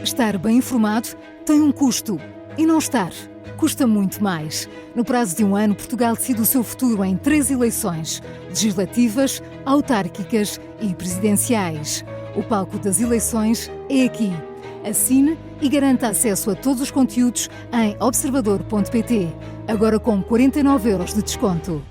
Estar bem informado tem um custo. E não estar custa muito mais. No prazo de um ano, Portugal decide o seu futuro em 3 eleições: legislativas, autárquicas e presidenciais. O palco das eleições é aqui. Assine e garanta acesso a todos os conteúdos em observador.pt. Agora com 49€ de desconto.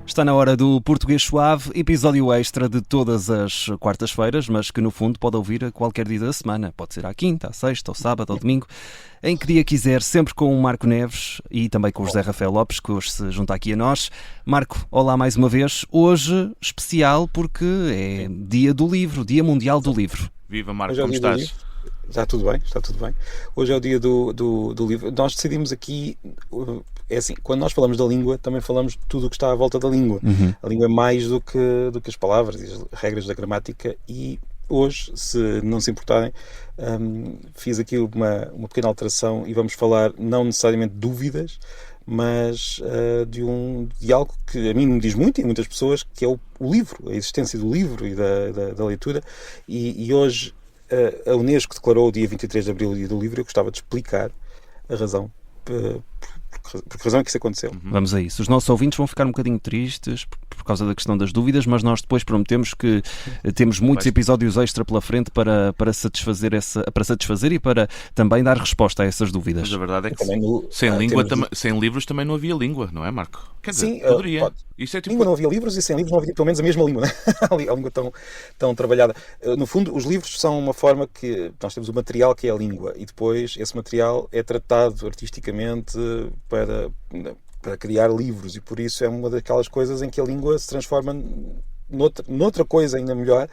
Está na hora do Português Suave, episódio extra de todas as quartas-feiras, mas que no fundo pode ouvir a qualquer dia da semana. Pode ser à quinta, à sexta, ao sábado, ao domingo, em que dia quiser, sempre com o Marco Neves e também com o José Rafael Lopes, que hoje se junta aqui a nós. Marco, olá mais uma vez. Hoje especial porque é dia do livro, Dia Mundial do Livro. Viva Marco, como estás? Está tudo bem. Hoje é o dia do livro. Nós decidimos aqui, é assim, quando nós falamos da língua, também falamos de tudo o que está à volta da língua. A língua é mais do que as palavras e as regras da gramática, e hoje, se não se importarem, fiz aqui uma pequena alteração e vamos falar não necessariamente de dúvidas, mas de algo que a mim me diz muito e a muitas pessoas, que é o livro, a existência do livro e da leitura, e hoje a Unesco declarou o dia 23 de Abril o Dia do Livro. Eu gostava de explicar a razão, por que razão é que isso aconteceu. Vamos a isso. Os nossos ouvintes vão ficar um bocadinho tristes por causa da questão das dúvidas, mas nós depois prometemos que temos muitos episódios extra pela frente para satisfazer e para também dar resposta a essas dúvidas. Mas a verdade é que sem livros também não havia língua, não é, Marco? Quer dizer, sim, poderia. Isso é tipo... língua não havia livros, e sem livros não havia pelo menos a mesma língua, né? A língua tão trabalhada. No fundo, os livros são uma forma que nós temos o material que é a língua, e depois esse material é tratado artisticamente para criar livros, e por isso é uma daquelas coisas em que a língua se transforma noutra coisa ainda melhor,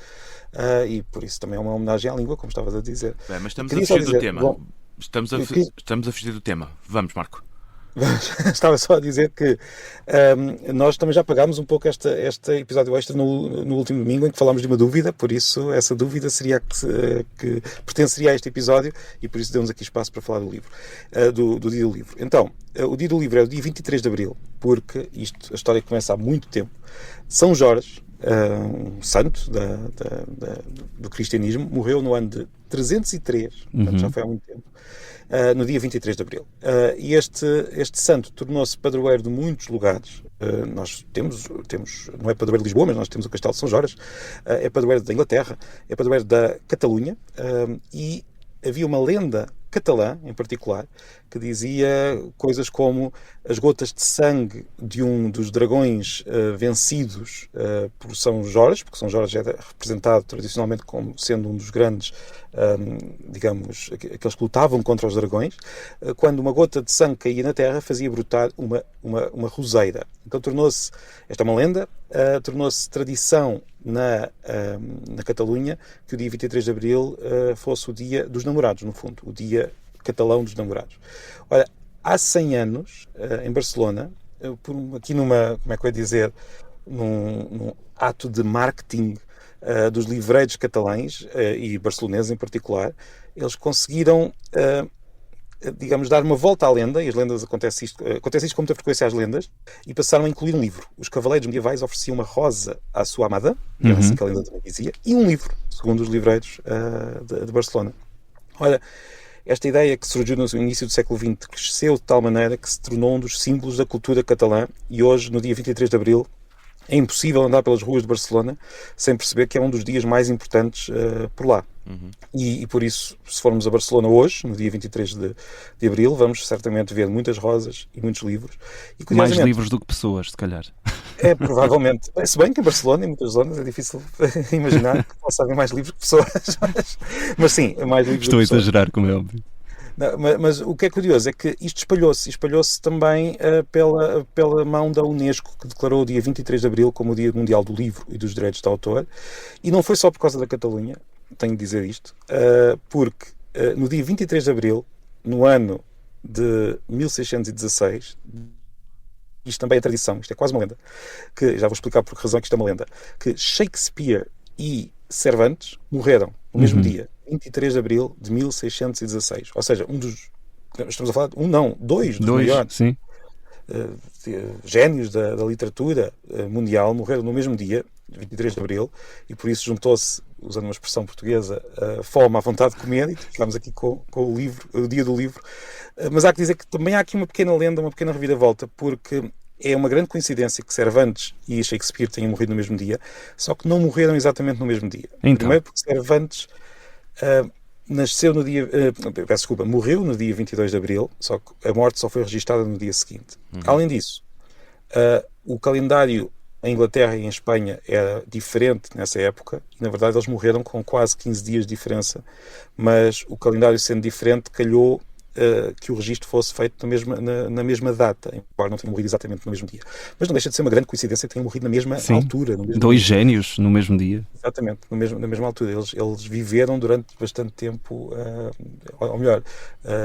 e por isso também é uma homenagem à língua, como estavas a dizer. Bem, mas estamos a fugir do tema. Bom, estamos a fugir do tema. Vamos, Marco. Estava só a dizer que nós também já pagámos um pouco este episódio extra no último domingo, em que falámos de uma dúvida, por isso essa dúvida seria que pertenceria a este episódio, e por isso demos aqui espaço para falar do livro, do Dia do Livro. Então, o Dia do Livro é o dia 23 de Abril, porque a história começa há muito tempo. São Jorge, um santo do cristianismo, morreu no ano de 303, portanto já foi há muito tempo. No dia 23 de Abril. E este santo tornou-se padroeiro de muitos lugares. Nós temos, não é padroeiro de Lisboa, mas nós temos o Castelo de São Jorge, é padroeiro da Inglaterra, é padroeiro da Catalunha, e havia uma lenda catalã, em particular, que dizia coisas como as gotas de sangue de um dos dragões vencidos por São Jorge, porque São Jorge é representado tradicionalmente como sendo um dos grandes, digamos, aqueles que lutavam contra os dragões. Quando uma gota de sangue caía na terra, fazia brotar uma roseira. Então esta é uma lenda, tornou-se tradição na Catalunha que o dia 23 de Abril fosse o dia dos namorados, no fundo, o dia catalão dos namorados. Olha, há 100 anos, em Barcelona, aqui como é que eu ia dizer, num ato de marketing dos livreiros catalães e barceloneses em particular, eles conseguiram, digamos, dar uma volta à lenda, e as lendas acontece isto com muita frequência às lendas, e passaram a incluir um livro. Os cavaleiros medievais ofereciam uma rosa à sua amada, era assim que a lenda também dizia, e um livro, segundo os livreiros de Barcelona. Olha, esta ideia que surgiu no início do século XX cresceu de tal maneira que se tornou um dos símbolos da cultura catalã, e hoje, no dia 23 de Abril, é impossível andar pelas ruas de Barcelona sem perceber que é um dos dias mais importantes por lá. E por isso, se formos a Barcelona hoje, no dia 23 de Abril, vamos certamente ver muitas rosas e muitos livros. E, mais livros do que pessoas, se calhar. É, provavelmente. Se bem que em Barcelona, em muitas zonas, é difícil imaginar que possa haver mais livros que pessoas. Mas sim, mais livros Estou do que pessoas. a exagerar, como é óbvio. Não, mas o que é curioso é que isto espalhou-se também pela mão da Unesco, que declarou o dia 23 de Abril como o Dia Mundial do Livro e dos Direitos de Autor, e não foi só por causa da Catalunha, tenho de dizer isto, porque no dia 23 de Abril, no ano de 1616, isto também é tradição, isto é quase uma lenda, que já vou explicar por que razão é que isto é uma lenda, que Shakespeare e Cervantes morreram no mesmo dia, 23 de abril de 1616. Ou seja, estamos a falar de dois dos maiores génios da literatura mundial morreram no mesmo dia, 23 de abril, e por isso juntou-se, usando uma expressão portuguesa, a fome à vontade de comer, e ficámos aqui com o dia do livro. Mas há que dizer que também há aqui uma pequena lenda, uma pequena reviravolta, porque é uma grande coincidência que Cervantes e Shakespeare tenham morrido no mesmo dia, só que não morreram exatamente no mesmo dia. Então. Primeiro porque Cervantes morreu no dia 22 de abril, só que a morte só foi registada no dia seguinte. Além disso, o calendário em Inglaterra e em Espanha era diferente nessa época, e na verdade eles morreram com quase 15 dias de diferença, mas o calendário sendo diferente calhou que o registro fosse feito na mesma data, embora não tenham morrido exatamente no mesmo dia. Mas não deixa de ser uma grande coincidência que tenham morrido na mesma altura. No mesmo Dois dia. Génios no mesmo dia. Exatamente, na mesma altura. Eles viveram durante bastante tempo, ou melhor,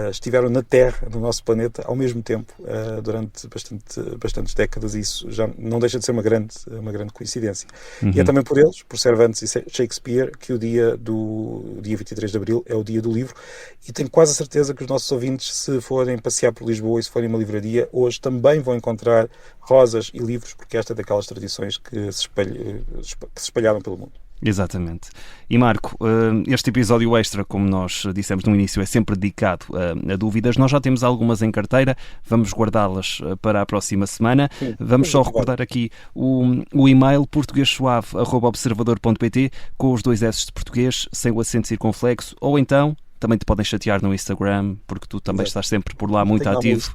estiveram na Terra, no nosso planeta, ao mesmo tempo, durante bastantes décadas, e isso já não deixa de ser uma grande coincidência. E é também por eles, por Cervantes e Shakespeare, que o dia 23 de Abril é o dia do livro, e tenho quase a certeza que os nossos ouvintes, se forem passear por Lisboa e se forem a uma livraria, hoje também vão encontrar rosas e livros, porque esta é daquelas tradições que se espalharam pelo mundo. Exatamente. E Marco, este episódio extra, como nós dissemos no início, é sempre dedicado a dúvidas. Nós já temos algumas em carteira, vamos guardá-las para a próxima semana. Vamos só recordar aqui o e-mail portuguessuave@observador.pt, com os 2 S de português, sem o acento circunflexo, ou então também te podem chatear no Instagram, porque tu também estás sempre por lá muito ativo.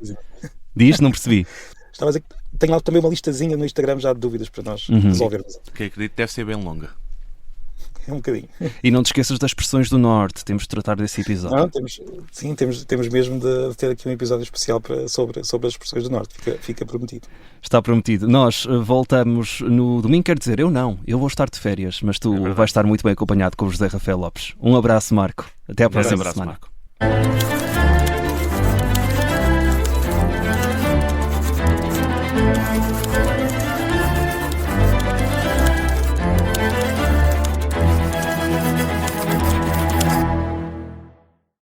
Diz? Não percebi. Estava a dizer que tenho lá também uma listazinha no Instagram já de dúvidas para nós resolvermos. Que acredito que deve ser bem longa. É um bocadinho. E não te esqueças das expressões do Norte, temos de tratar desse episódio. Não, temos mesmo de ter aqui um episódio especial sobre as expressões do Norte, fica prometido. Está prometido. Nós voltamos no domingo, quer dizer, eu vou estar de férias, mas tu vais estar muito bem acompanhado com o José Rafael Lopes. Um abraço, Marco. Até à próxima semana. Marco.